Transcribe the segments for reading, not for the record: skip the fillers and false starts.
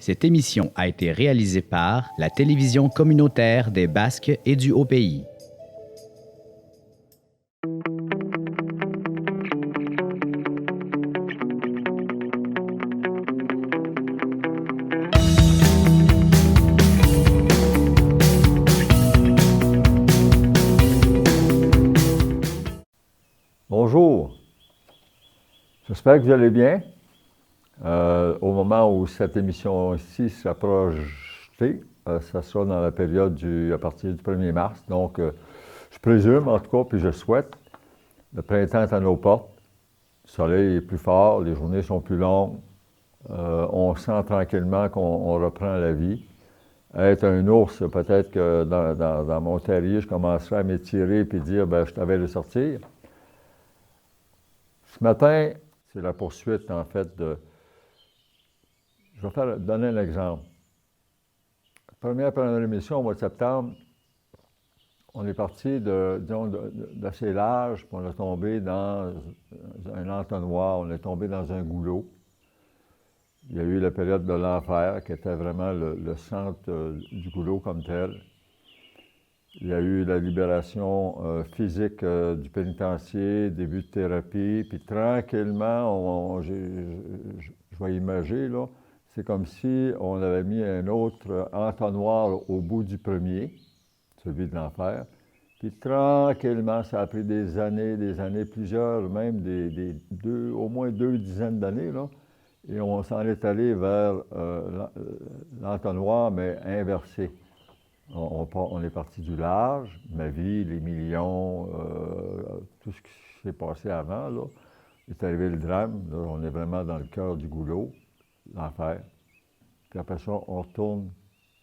Cette émission a été réalisée par la télévision communautaire des Basques et du Haut-Pays. Bonjour, j'espère que vous allez bien. Au moment où cette émission-ci sera projetée, ça sera dans la période à partir du 1er mars. Donc, je présume, en tout cas, puis je souhaite, le printemps est à nos portes. Le soleil est plus fort, les journées sont plus longues. On sent tranquillement qu'on reprend la vie. Être un ours, peut-être que dans mon terrier, je commencerai à m'étirer et dire, je t'avais de sortir. Ce matin, c'est la poursuite, en fait, de... Je vais donner un exemple. Première émission au mois de septembre, on est parti d'assez large, puis on est tombé dans un entonnoir, on est tombé dans un goulot. Il y a eu la période de l'enfer, qui était vraiment le centre du goulot comme tel. Il y a eu la libération physique du pénitencier, début de thérapie, puis tranquillement, je vais imager, là, c'est comme si on avait mis un autre entonnoir au bout du premier, celui de l'enfer. Puis tranquillement, ça a pris des années, plusieurs, même au moins 2 dizaines d'années, là, et on s'en est allé vers l'entonnoir, mais inversé. On est parti du large, ma vie, les millions, tout ce qui s'est passé avant, là. Est arrivé le drame, là, on est vraiment dans le cœur du goulot, l'enfer. Puis après ça, on retourne,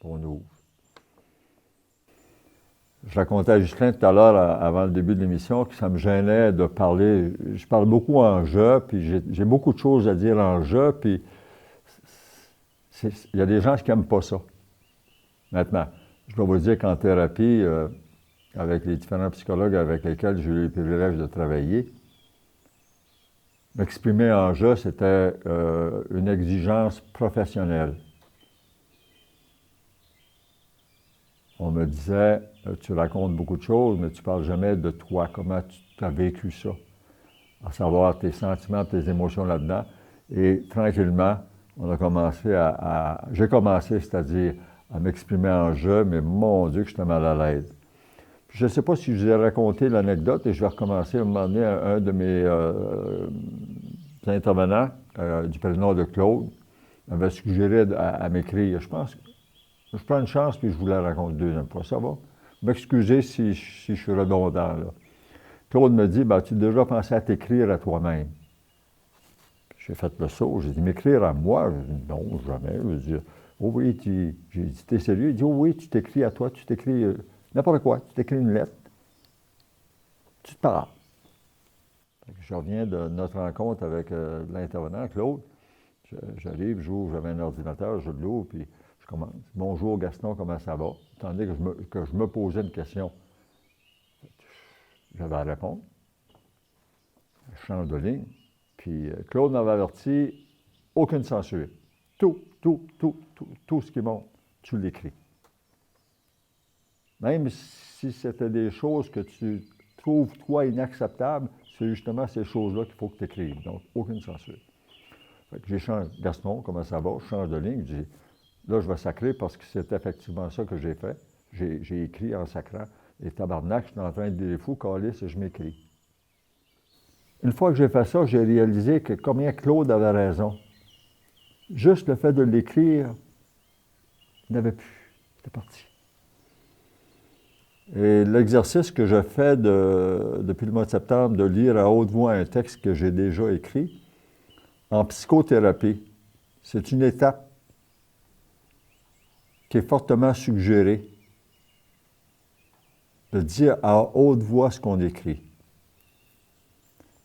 puis on ouvre. Je racontais à Justin tout à l'heure, avant le début de l'émission, que ça me gênait de parler. Je parle beaucoup en « je », puis j'ai beaucoup de choses à dire en « je », puis il y a des gens qui n'aiment pas ça, honnêtement. Je dois vous dire qu'en thérapie, avec les différents psychologues avec lesquels j'ai eu le privilège de travailler, m'exprimer en « je », c'était une exigence professionnelle. On me disait, tu racontes beaucoup de choses, mais tu ne parles jamais de toi, comment tu as vécu ça, à savoir tes sentiments, tes émotions là-dedans. Et tranquillement, on a commencé j'ai commencé, c'est-à-dire à m'exprimer en « je », mais mon Dieu que j'étais mal à l'aise. Je ne sais pas si je vous ai raconté l'anecdote, et je vais recommencer à un moment donné, un de mes intervenants, du prénom de Claude, m'avait suggéré à m'écrire. Je pense que je prends une chance, puis je vous la raconte 2e fois. Ça va? M'excusez si je suis redondant, là. Claude me dit, tu as déjà pensé à t'écrire à toi-même? J'ai fait le saut. J'ai dit, m'écrire à moi? Je dis, non, jamais. Je dis, oh oui, j'ai dit, t'es sérieux? Il dit, oh oui, tu t'écris à toi, tu t'écris n'importe quoi. Tu t'écris une lettre. Tu te parles. Je reviens de notre rencontre avec l'intervenant, Claude. J'arrive, j'avais un ordinateur, je l'ouvre, puis je commence. Bonjour Gaston, comment ça va? Tandis que je me posais une question. J'avais à répondre. Je change de ligne. Puis Claude m'avait averti, aucune censure. Tout ce qui monte, tu l'écris. Même si c'était des choses que tu trouves, toi, inacceptables, c'est justement ces choses-là qu'il faut que tu écrives. Donc, aucune censure. Fait que j'échange, Gaston, comment ça va? Je change de ligne. Je dis, là, je vais sacrer parce que c'est effectivement ça que j'ai fait. J'ai écrit en sacrant. Et tabarnak, je suis en train de dire les fous, calice, et je m'écris. Une fois que j'ai fait ça, j'ai réalisé que combien Claude avait raison. Juste le fait de l'écrire, il n'avait plus. C'était parti. Et l'exercice que je fais depuis le mois de septembre, de lire à haute voix un texte que j'ai déjà écrit, en psychothérapie, c'est une étape qui est fortement suggérée de dire à haute voix ce qu'on écrit.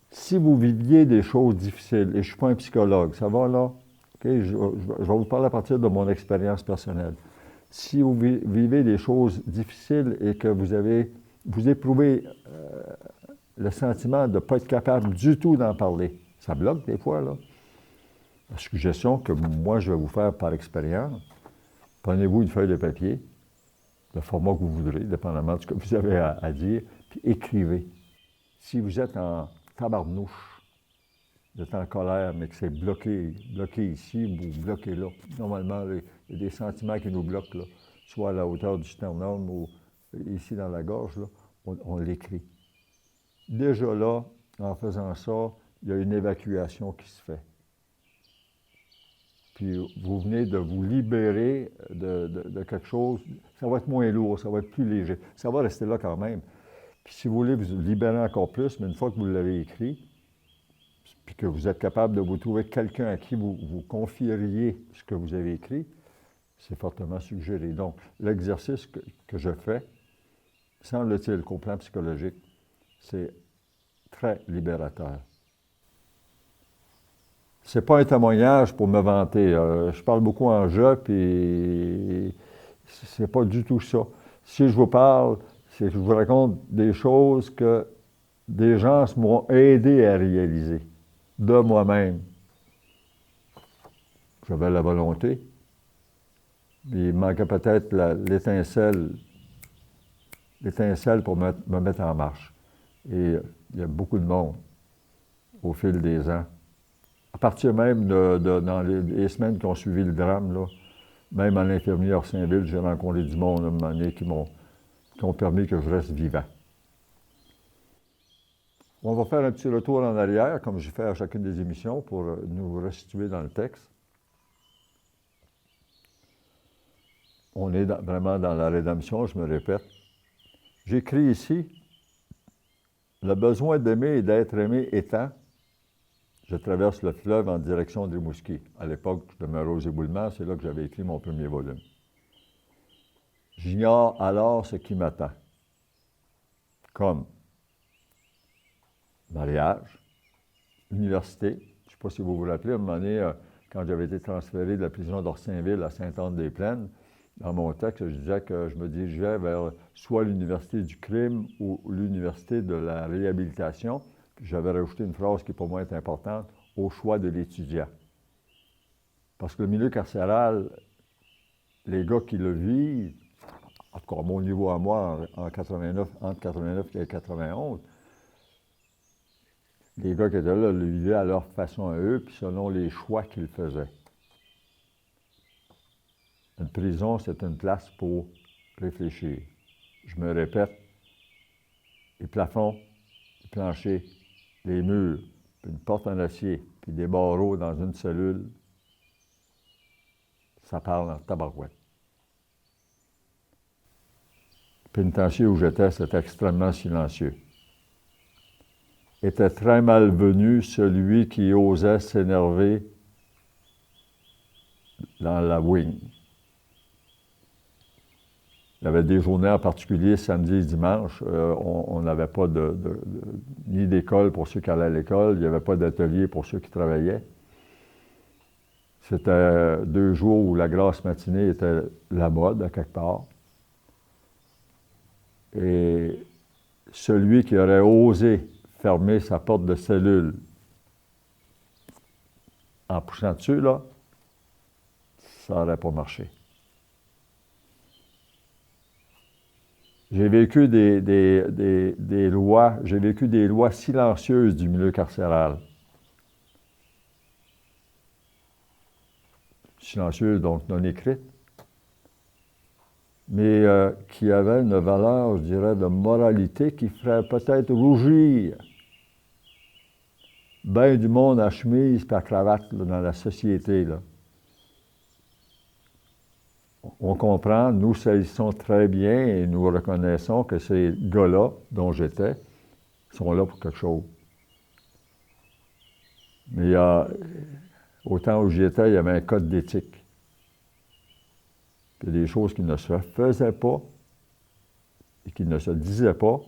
Si vous viviez des choses difficiles, et je ne suis pas un psychologue, ça va là? Okay? Je vais vous parler à partir de mon expérience personnelle. Si vous vivez des choses difficiles et que vous éprouvez le sentiment de ne pas être capable du tout d'en parler, ça bloque des fois, là. La suggestion que moi je vais vous faire par expérience, prenez-vous une feuille de papier, le format que vous voudrez, dépendamment de ce que vous avez à dire, puis écrivez. Si vous êtes en tabarnouche, vous êtes en colère, mais que c'est bloqué ici ou bloqué là. Normalement, il y a des sentiments qui nous bloquent, là, soit à la hauteur du sternum ou ici dans la gorge, là, on l'écrit. Déjà là, en faisant ça, il y a une évacuation qui se fait. Puis vous venez de vous libérer de quelque chose, ça va être moins lourd, ça va être plus léger. Ça va rester là quand même. Puis si vous voulez vous libérer encore plus, mais une fois que vous l'avez écrit, puis que vous êtes capable de vous trouver quelqu'un à qui vous confieriez ce que vous avez écrit, c'est fortement suggéré. Donc, l'exercice que je fais, semble-t-il qu'au plan psychologique, c'est très libérateur. C'est pas un témoignage pour me vanter. Je parle beaucoup en jeu, puis c'est pas du tout ça. Si je vous parle, c'est que je vous raconte des choses que des gens m'ont aidé à réaliser, de moi-même. J'avais la volonté, mais il manquait peut-être l'étincelle pour me mettre en marche. Et il y a beaucoup de monde au fil des ans. À partir même dans les semaines qui ont suivi le drame, là, même à l'infirmerie Orsainville, j'ai rencontré du monde à un moment donné qui ont permis que je reste vivant. On va faire un petit retour en arrière, comme j'ai fait à chacune des émissions, pour nous resituer dans le texte. On est vraiment dans la rédemption, je me répète. J'écris ici, le besoin d'aimer et d'être aimé étant, je traverse le fleuve en direction de Rimouski. À l'époque, je demeurais aux Éboulements, c'est là que j'avais écrit mon premier volume. J'ignore alors ce qui m'attend, comme mariage, université. Je ne sais pas si vous vous rappelez, à un moment donné, quand j'avais été transféré de la prison d'Orsainville à Sainte-Anne-des-Plaines, dans mon texte, je disais que je me dirigeais vers soit l'université du crime ou l'université de la réhabilitation. Puis j'avais rajouté une phrase qui pour moi est importante, au choix de l'étudiant. Parce que le milieu carcéral, les gars qui le vivent, en tout cas à mon niveau à moi, entre 89 et 91, les gars qui étaient là le vivaient à leur façon à eux, puis selon les choix qu'ils faisaient. Une prison, c'est une place pour réfléchir. Je me répète, les plafonds, les planchers, les murs, puis une porte en acier, puis des barreaux dans une cellule, ça parle en tabarouette. Le pénitencier où j'étais, c'était extrêmement silencieux. Était très malvenu celui qui osait s'énerver dans la wing. Il y avait des journées en particulier, samedi et dimanche. On n'avait pas ni d'école pour ceux qui allaient à l'école, il n'y avait pas d'atelier pour ceux qui travaillaient. C'était 2 jours où la grasse matinée était la mode, à quelque part. Et celui qui aurait osé fermer sa porte de cellule en poussant dessus, là, ça n'aurait pas marché. J'ai vécu des lois, j'ai vécu des lois silencieuses du milieu carcéral. Silencieuses, donc non écrites, mais qui avaient une valeur, je dirais, de moralité qui ferait peut-être rougir bien du monde à chemise et à cravate là, dans la société, là. On comprend, nous saisissons très bien et nous reconnaissons que ces gars-là, dont j'étais, sont là pour quelque chose. Mais au temps où j'y étais, il y avait un code d'éthique. Il y a des choses qui ne se faisaient pas et qui ne se disaient pas.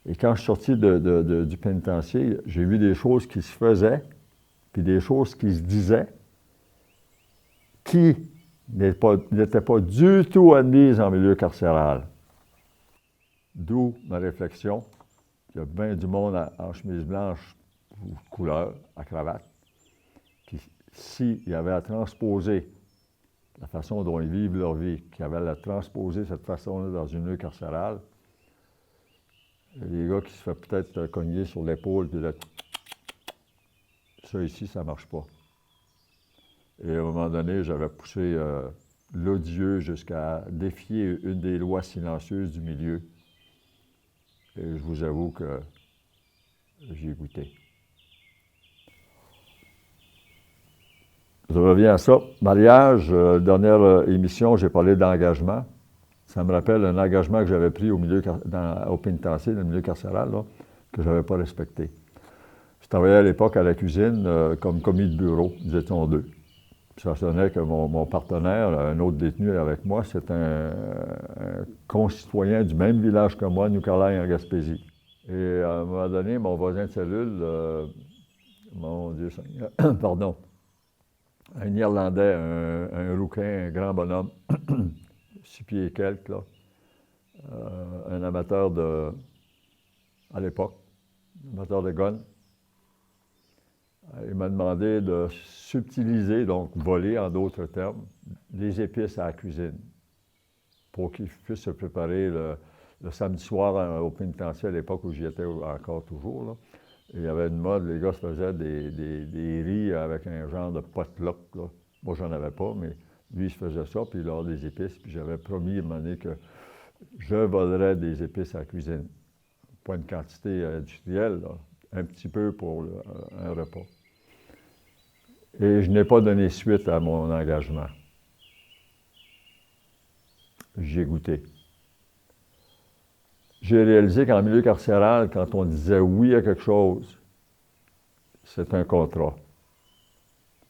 Et quand je suis sorti du pénitencier, j'ai vu des choses qui se faisaient, puis des choses qui se disaient, qui n'étaient pas du tout admises en milieu carcéral. D'où ma réflexion. Il y a bien du monde en chemise blanche ou couleur, à cravate, qui s'il y avait à transposer la façon dont ils vivent leur vie, qu'il y avait à transposer cette façon-là dans une milieu carcérale, les gars qui se font peut-être cogner sur l'épaule, puis là, ça ici, ça ne marche pas. Et à un moment donné, j'avais poussé l'odieux jusqu'à défier une des lois silencieuses du milieu. Et je vous avoue que j'ai goûté. Je reviens à ça. Mariage, dernière émission, j'ai parlé d'engagement. Ça me rappelle un engagement que j'avais pris au pénitencier, dans le milieu carcéral, là, que je n'avais pas respecté. Je travaillais à l'époque à la cuisine comme commis de bureau, nous étions deux. Ça sonnait que mon partenaire, un autre détenu avec moi, c'est un concitoyen du même village que moi, New Carlisle, en Gaspésie. Et à un moment donné, mon voisin de cellule, mon Dieu Seigneur, pardon, un Irlandais, un rouquin, un grand bonhomme, 6 pieds et quelques, là, un amateur à l'époque, amateur de gun. Il m'a demandé de subtiliser, donc voler en d'autres termes, des épices à la cuisine pour qu'il puisse se préparer le samedi soir au pénitencier à l'époque où j'y étais encore toujours. Là. Et il y avait une mode, les gars se faisaient des riz avec un genre de potluck. Là. Moi, j'en avais pas, mais lui, il se faisait ça, puis il avait des épices. Puis j'avais promis à un moment donné que je volerais des épices à la cuisine. Pas une quantité industrielle, là, un petit peu pour un repas. Et je n'ai pas donné suite à mon engagement. J'ai goûté. J'ai réalisé qu'en milieu carcéral, quand on disait oui à quelque chose, c'est un contrat.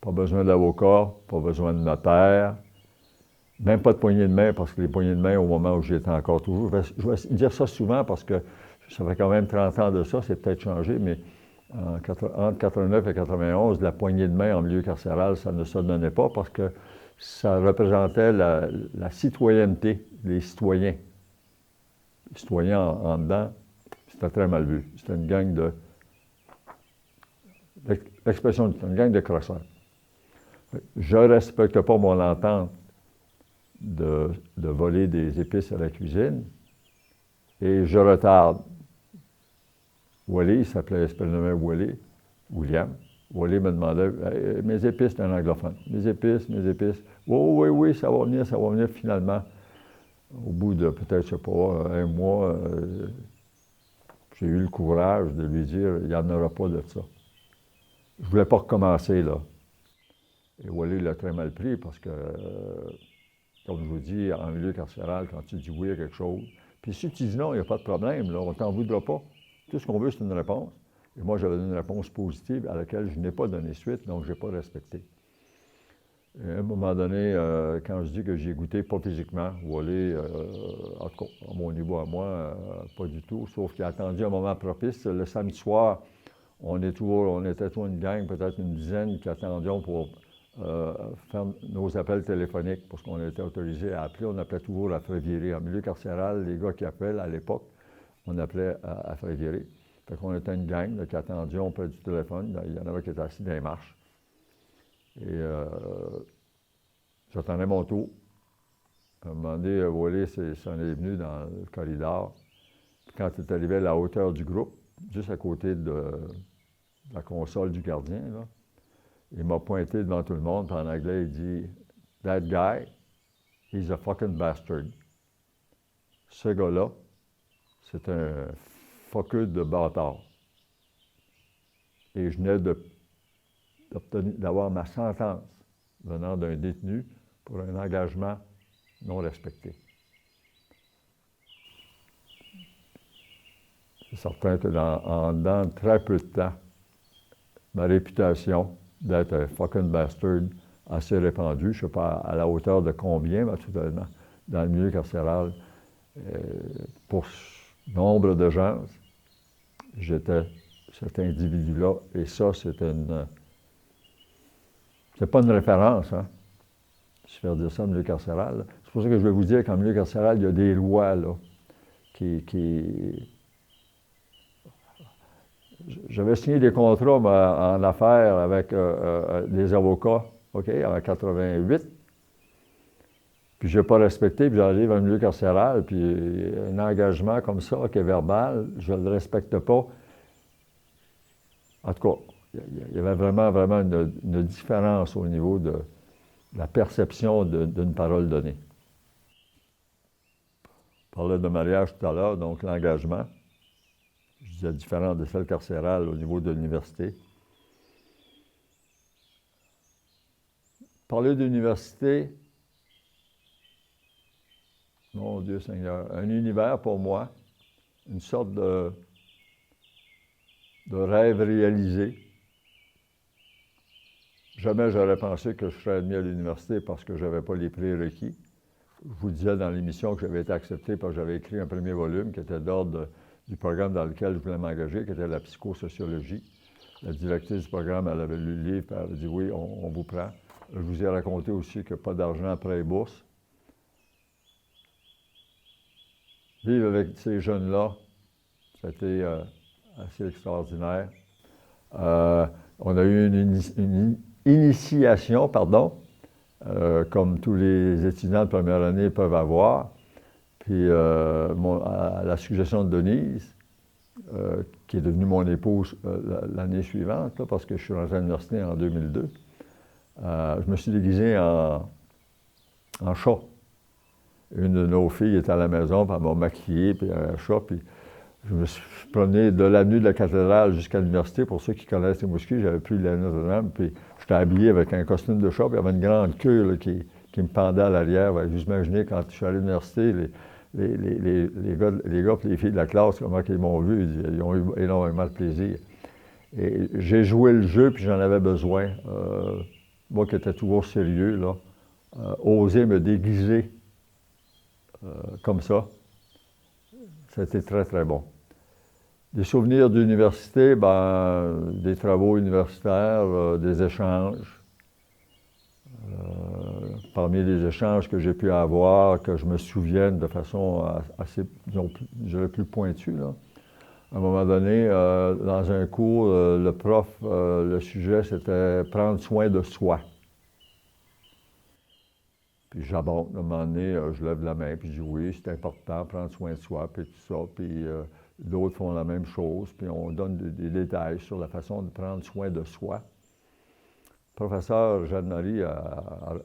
Pas besoin d'avocat, pas besoin de notaire, même pas de poignée de main, parce que les poignées de main, au moment où j'étais encore toujours, je vais dire ça souvent parce que ça fait quand même 30 ans de ça, c'est peut-être changé, mais entre 89 et 91, la poignée de main en milieu carcéral, ça ne se donnait pas parce que ça représentait la citoyenneté, les citoyens. Les citoyens en dedans, c'était très mal vu. C'était une gang de... L'expression, c'était une gang de crosseurs. Je ne respecte pas mon entente de voler des épices à la cuisine et je retarde. Wally, il se prénommait Wally, William. Wally me demandait mes épices, c'est un anglophone. Mes épices. Oh, oui, ça va venir finalement. Au bout de peut-être, je ne sais pas, un mois, j'ai eu le courage de lui dire il n'y en aura pas de ça. Je ne voulais pas recommencer, là. Et Wally l'a très mal pris parce que, comme je vous dis, en milieu carcéral, quand tu dis oui à quelque chose, puis si tu dis non, il n'y a pas de problème, là, on ne t'en voudra pas. Tout ce qu'on veut, c'est une réponse. Et moi, j'avais donné une réponse positive à laquelle je n'ai pas donné suite, donc je n'ai pas respecté. Et à un moment donné, quand je dis que j'ai goûté, pas physiquement, Wally, en tout cas, à mon niveau à moi, pas du tout, sauf qu'il a attendu un moment propice. Le samedi soir, on était toujours une gang, peut-être une dizaine, qui attendions pour faire nos appels téléphoniques, parce qu'on était autorisé à appeler. On appelait toujours à Frais-Viré. En milieu carcéral, les gars qui appellent à l'époque, on appelait à Frais-Viré. Fait qu'on était une gang là, qui attendions près du téléphone. Il y en avait qui étaient assis dans les marches. Et j'attendais mon tour. À un moment donné, Wally s'en est venu dans le corridor. Puis quand il est arrivé à la hauteur du groupe, juste à côté de la console du gardien, là, il m'a pointé devant tout le monde, puis en anglais, il dit « That guy, he's a fucking bastard. » Ce gars-là, c'est un fuckeux de bâtard. Et je venais d'avoir ma sentence venant d'un détenu pour un engagement non respecté. C'est certain que dans très peu de temps, ma réputation d'être un fucking bastard assez répandue, je ne sais pas à la hauteur de combien, naturellement, dans le milieu carcéral, pour nombre de gens, j'étais cet individu-là, et ça, c'est pas une référence, hein, se faire dire ça en milieu carcéral. C'est pour ça que je vais vous dire qu'en milieu carcéral, il y a des lois, là, j'avais signé des contrats en affaires avec des avocats, OK, en 88. Puis je n'ai pas respecté, puis j'arrive à un milieu carcéral, puis un engagement comme ça, qui est verbal, je ne le respecte pas. En tout cas, il y avait vraiment, vraiment une différence au niveau de la perception d'une parole donnée. On parlait de mariage tout à l'heure, donc l'engagement. Je disais différent de celle carcérale au niveau de l'université. Parler d'université, mon Dieu Seigneur, un univers pour moi, une sorte de rêve réalisé. Jamais j'aurais pensé que je serais admis à l'université parce que je n'avais pas les prérequis. Je vous disais dans l'émission que j'avais été accepté parce que j'avais écrit un premier volume qui était d'ordre du programme dans lequel je voulais m'engager, qui était la psychosociologie. La directrice du programme, elle avait lu le livre, elle avait dit « Oui, on vous prend ». Je vous ai raconté aussi que pas d'argent après les bourses. Vivre avec ces jeunes-là, ça a été assez extraordinaire. On a eu une initiation, comme tous les étudiants de première année peuvent avoir. Puis, à la suggestion de Denise, qui est devenue mon épouse l'année suivante, là, parce que je suis rentré à l'université en 2002, je me suis déguisé en chat. Une de nos filles était à la maison, puis elle m'a maquillé, puis un chat, puis je me suis promené de l'avenue de la cathédrale jusqu'à l'université. Pour ceux qui connaissent les Mouskis, j'avais pris la Notre-Dame, puis j'étais habillé avec un costume de chat, puis il y avait une grande queue là, qui me pendait à l'arrière. Vous imaginez, quand je suis allé à l'université, les gars et les filles de la classe, comment ils m'ont vu, ils ont eu énormément de plaisir. Et j'ai joué le jeu, puis j'en avais besoin. Moi qui étais toujours sérieux, là, oser me déguiser comme ça, c'était très, très bon. Des souvenirs d'université, des travaux universitaires, des échanges. Parmi les échanges que j'ai pu avoir, que je me souvienne de façon assez, disons, je dirais plus pointue, là. À un moment donné, dans un cours, le prof, le sujet, c'était « prendre soin de soi ». Puis j'aborde, à un moment donné, je lève la main, puis je dis « oui, c'est important, prendre soin de soi », puis tout ça. Puis d'autres font la même chose, puis on donne des détails sur la façon de prendre soin de soi. Le professeur Jeanne-Marie, je ne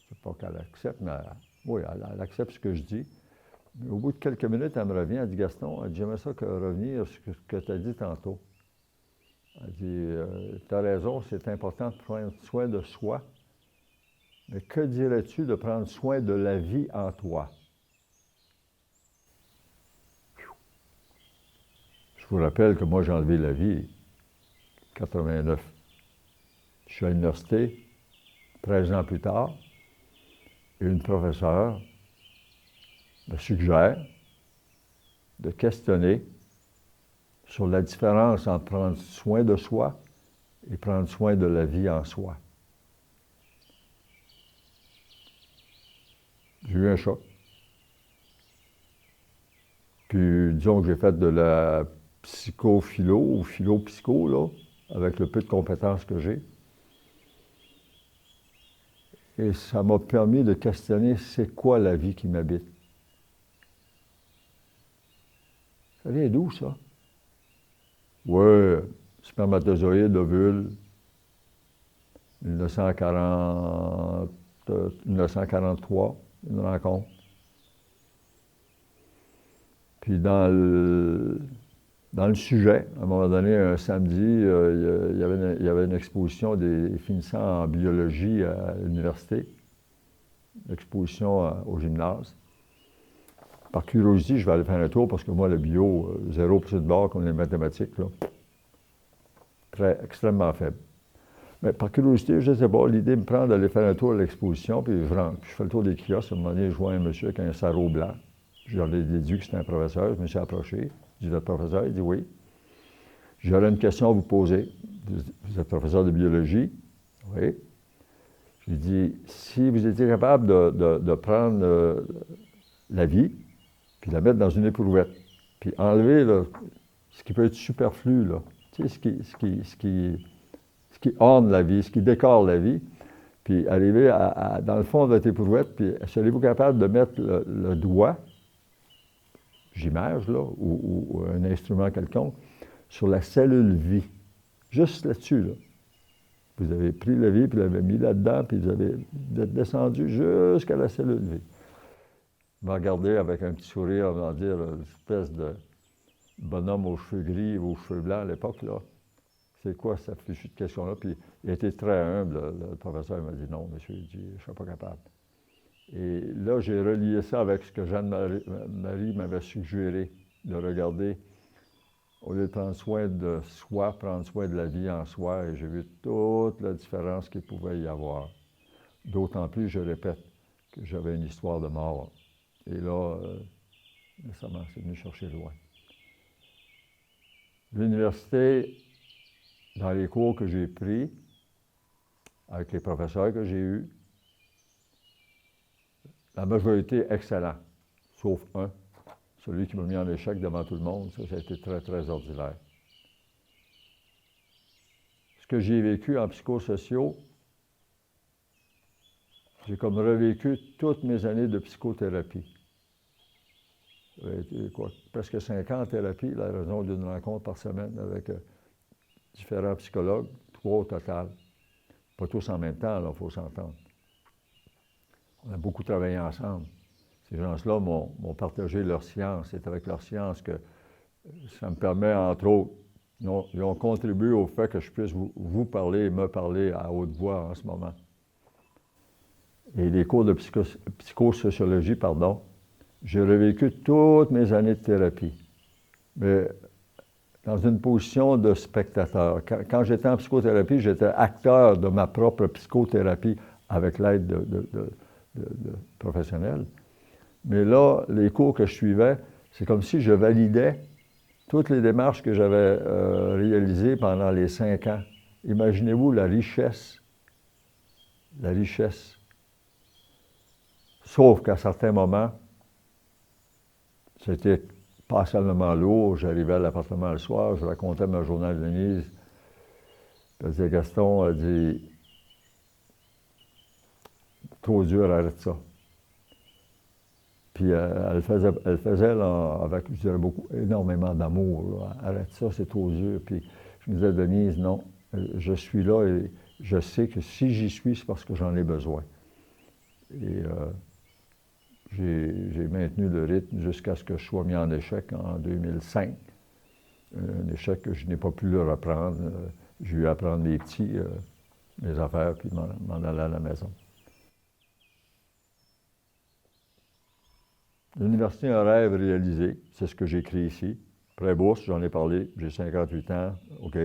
sais pas qu'elle accepte, mais oui, elle accepte ce que je dis. Mais au bout de quelques minutes, elle me revient, elle dit « Gaston, j'aimerais ça revenir sur ce que tu as dit tantôt. » Elle dit « Tu as raison, c'est important de prendre soin de soi, mais que dirais-tu de prendre soin de la vie en toi? » Je vous rappelle que moi, j'ai enlevé la vie en 89. Je suis à l'université, 13 ans plus tard, et une professeure me suggère de questionner sur la différence entre prendre soin de soi et prendre soin de la vie en soi. J'ai eu un choc. Puis, disons que j'ai fait de la psychophilo ou philo-psycho, là, avec le peu de compétences que j'ai. Et ça m'a permis de questionner c'est quoi la vie qui m'habite. Ça vient d'où, ça? Oui, spermatozoïde, ovule, 1943, une rencontre. Puis dans le sujet, à un moment donné, un samedi, il y avait une exposition des finissants en biologie à l'université, exposition au gymnase. Par curiosité, je vais aller faire un tour parce que moi, le bio, 0 pour de bord, comme les mathématiques, là, extrêmement faible. Mais par curiosité, je ne sais pas, l'idée me prend d'aller faire un tour à l'exposition, puis je fais le tour des kiosques. À un moment donné, je vois un monsieur avec un sarrau blanc. J'en ai déduit que c'était un professeur, je me suis approché. Je dis, votre professeur? Il dit oui. J'aurais une question à vous poser. Vous êtes professeur de biologie? Oui. Je lui dis, si vous étiez capable de prendre la vie, puis la mettre dans une éprouvette, puis enlever là, ce qui peut être superflu, là. Tu sais, ce qui orne la vie, ce qui décore la vie. Puis arriver dans le fond de votre éprouvette, puis serez-vous capable de mettre le doigt, j'image, là, ou un instrument quelconque, sur la cellule vie. Juste là-dessus, là. Vous avez pris la vie, puis vous l'avez mis là-dedans, puis vous êtes descendu jusqu'à la cellule vie. Vous me regardez avec un petit sourire, on va dire, une espèce de bonhomme aux cheveux gris ou aux cheveux blancs à l'époque, là. C'est quoi cette fichue de question-là? Puis il a été très humble, le professeur m'a dit non, monsieur, je ne serais pas capable. Et là, j'ai relié ça avec ce que Jeanne-Marie m'avait suggéré, de regarder, au lieu de prendre soin de soi, prendre soin de la vie en soi, et j'ai vu toute la différence qu'il pouvait y avoir. D'autant plus, je répète, que j'avais une histoire de mort. Et là, ça m'a venu chercher loin. L'université, dans les cours que j'ai pris, avec les professeurs que j'ai eus, la majorité excellent, sauf un, celui qui m'a mis en échec devant tout le monde. Ça a été très, très ordinaire. Ce que j'ai vécu en psychosociaux, j'ai comme revécu toutes mes années de psychothérapie. J'ai été, presque 5 ans en thérapie, la raison d'une rencontre par semaine avec différents psychologues, 3 au total. Pas tous en même temps, il faut s'entendre. On a beaucoup travaillé ensemble. Ces gens-là m'ont partagé leur science. C'est avec leur science que ça me permet, entre autres, ils ont contribué au fait que je puisse vous parler et me parler à haute voix en ce moment. Et les cours de psychosociologie, pardon, j'ai revécu toutes mes années de thérapie. Mais dans une position de spectateur. Quand j'étais en psychothérapie, j'étais acteur de ma propre psychothérapie avec l'aide de professionnels. Mais là, les cours que je suivais, c'est comme si je validais toutes les démarches que j'avais réalisées pendant les 5 ans. Imaginez-vous la richesse. La richesse. Sauf qu'à certains moments, c'était passablement lourd. J'arrivais à l'appartement le soir, je racontais ma journée à Denise. Elle disait, Gaston, elle dit, trop dur, arrête ça. Puis elle faisait là, avec, je dirais, énormément d'amour. Là. Arrête ça, c'est trop dur. Puis je me disais, Denise, non, je suis là et je sais que si j'y suis, c'est parce que j'en ai besoin. Et j'ai maintenu le rythme jusqu'à ce que je sois mis en échec en 2005. Un échec que je n'ai pas pu le reprendre. J'ai eu à prendre mes affaires, puis m'en aller à la maison. L'université, un rêve réalisé, c'est ce que j'écris ici. Pré-bourse, j'en ai parlé, j'ai 58 ans, OK.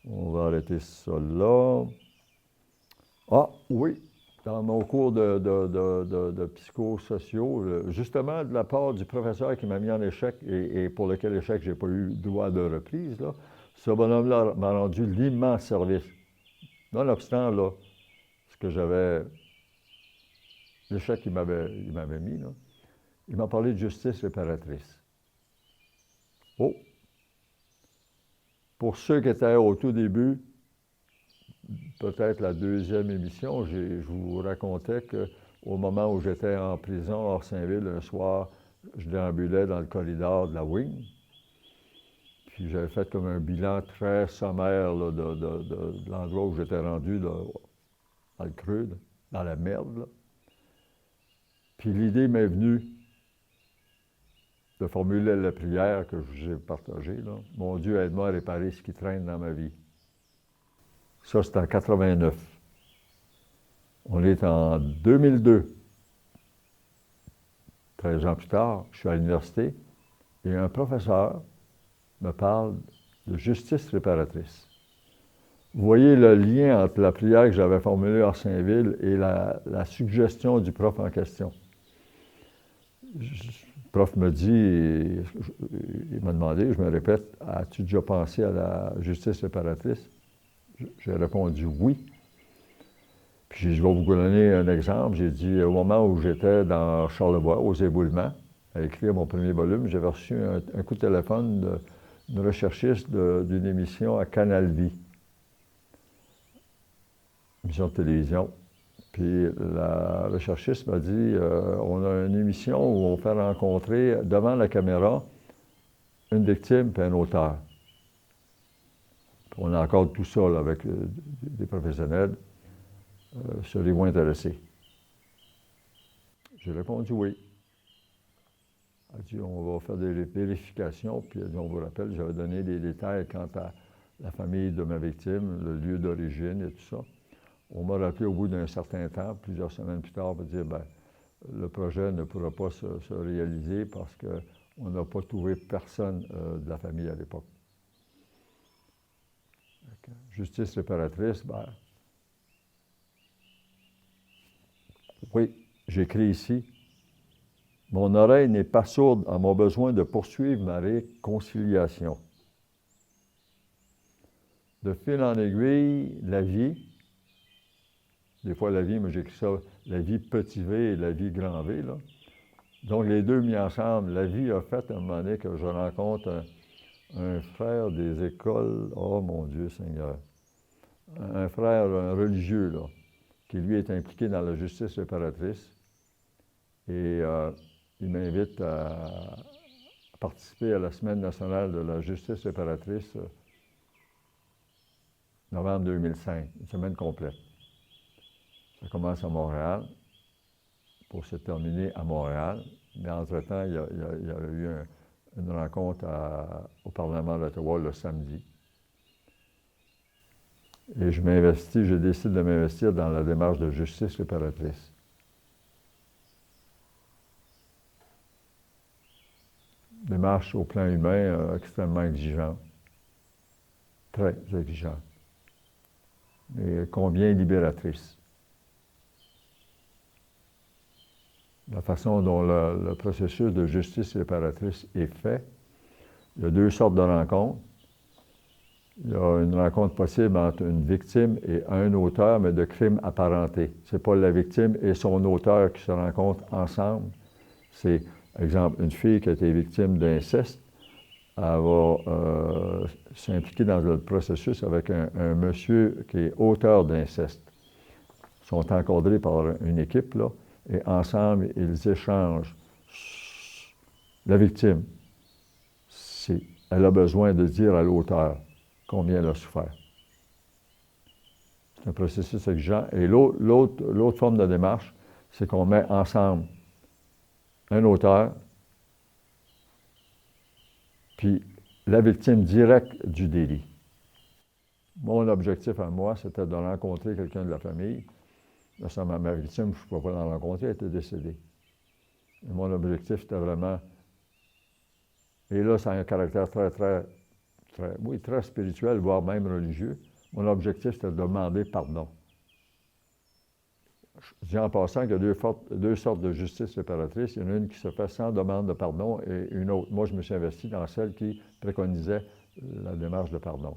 On va arrêter ça là. Ah, oui, dans mon cours de psychosociaux, justement de la part du professeur qui m'a mis en échec et pour lequel échec je n'ai pas eu droit de reprise, là, ce bonhomme-là m'a rendu l'immense service. Nonobstant, là, ce que j'avais, l'échec qu'il m'avait mis, là, il m'a parlé de justice réparatrice. Oh! Pour ceux qui étaient au tout début, peut-être la 2e émission, je vous racontais qu'au moment où j'étais en prison hors Saint-Ville, un soir, je déambulais dans le corridor de la wing. Puis j'avais fait comme un bilan très sommaire là, de l'endroit où j'étais rendu, là, dans le creux, là, dans la merde. Là. Puis l'idée m'est venue de formuler la prière que j'ai partagée. Là. Mon Dieu, aide-moi à réparer ce qui traîne dans ma vie. Ça, c'est en 89. On est en 2002. 13 ans plus tard, je suis à l'université et un professeur me parle de justice réparatrice. Vous voyez le lien entre la prière que j'avais formulée à Saint-Ville et la suggestion du prof en question. Le prof me dit, il m'a demandé, je me répète, as-tu déjà pensé à la justice réparatrice? J'ai répondu oui. Puis je vais vous donner un exemple. J'ai dit, au moment où j'étais dans Charlevoix, aux éboulements, à écrire mon premier volume, j'avais reçu un coup de téléphone une recherchiste d'une émission à Canal Vie, émission de télévision. Puis la recherchiste m'a dit, on a une émission où on fait rencontrer devant la caméra une victime et un auteur. Puis on accorde tout ça là, avec des professionnels. Serez-vous intéressés? J'ai répondu oui. Elle a dit, on va faire des vérifications, puis on vous rappelle, j'avais donné des détails quant à la famille de ma victime, le lieu d'origine et tout ça. On m'a rappelé au bout d'un certain temps, plusieurs semaines plus tard, pour dire, bien, le projet ne pourra pas se réaliser parce qu'on n'a pas trouvé personne de la famille à l'époque. Justice réparatrice, bien, oui, j'écris ici. Mon oreille n'est pas sourde à mon besoin de poursuivre ma réconciliation. De fil en aiguille, la vie, des fois la vie, moi j'écris ça, la vie petit v et la vie grand V, là. Donc les deux mis ensemble, la vie a fait à un moment donné que je rencontre un frère des écoles, oh mon Dieu Seigneur, un frère, un religieux, là, qui lui est impliqué dans la justice réparatrice. Et il m'invite à participer à la Semaine nationale de la justice réparatrice, novembre 2005, une semaine complète. Ça commence à Montréal, pour se terminer à Montréal. Mais entre-temps, il y a eu une rencontre au Parlement d'Ottawa le samedi. Et je décide de m'investir dans la démarche de justice réparatrice. Démarche au plan humain extrêmement exigeante, très exigeante, mais combien libératrice. La façon dont le processus de justice réparatrice est fait, il y a deux sortes de rencontres. Il y a une rencontre possible entre une victime et un auteur, mais de crimes apparentés. Ce n'est pas la victime et son auteur qui se rencontrent ensemble. C'est, par exemple, une fille qui a été victime d'inceste, elle va s'impliquer dans le processus avec un monsieur qui est auteur d'inceste. Ils sont encadrés par une équipe, là, et ensemble, ils échangent. La victime, elle a besoin de dire à l'auteur combien elle a souffert. C'est un processus exigeant. Et l'autre forme de démarche, c'est qu'on met ensemble un auteur, puis la victime directe du délit. Mon objectif à moi, c'était de rencontrer quelqu'un de la famille. Là, ça, ma victime, je ne pouvais pas la rencontrer, elle était décédée. Et mon objectif, c'était vraiment... Et là, ça a un caractère très spirituel, voire même religieux. Mon objectif, c'était de demander pardon. Je dis en passant qu'il y a deux sortes de justice réparatrice. Il y en a une qui se fait sans demande de pardon et une autre. Moi, je me suis investi dans celle qui préconisait la démarche de pardon.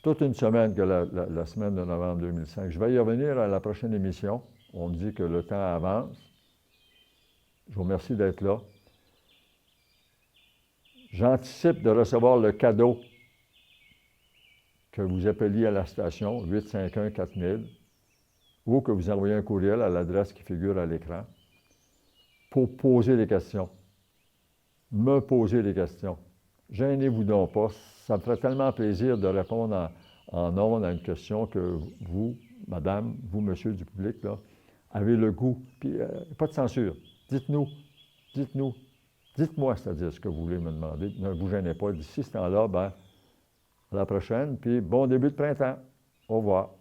Toute une semaine que la semaine de novembre 2005. Je vais y revenir à la prochaine émission. On me dit que le temps avance. Je vous remercie d'être là. J'anticipe de recevoir le cadeau que vous appeliez à la station 851-4000 ou que vous envoyez un courriel à l'adresse qui figure à l'écran pour poser des questions. Me poser des questions. Gênez-vous donc pas. Ça me ferait tellement plaisir de répondre en ondes à une question que vous, madame, vous, monsieur du public, là, avez le goût. Puis, pas de censure. Dites-nous. Dites-moi, c'est-à-dire ce que vous voulez me demander. Ne vous gênez pas. D'ici ce temps-là, ben, à la prochaine, puis bon début de printemps. Au revoir.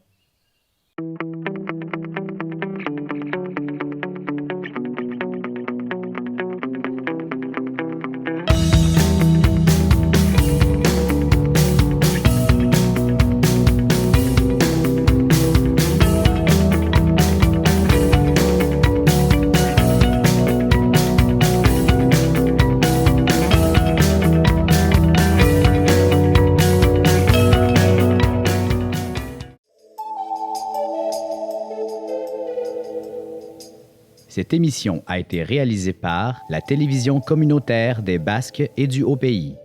Cette émission a été réalisée par la télévision communautaire des Basques et du Haut-Pays.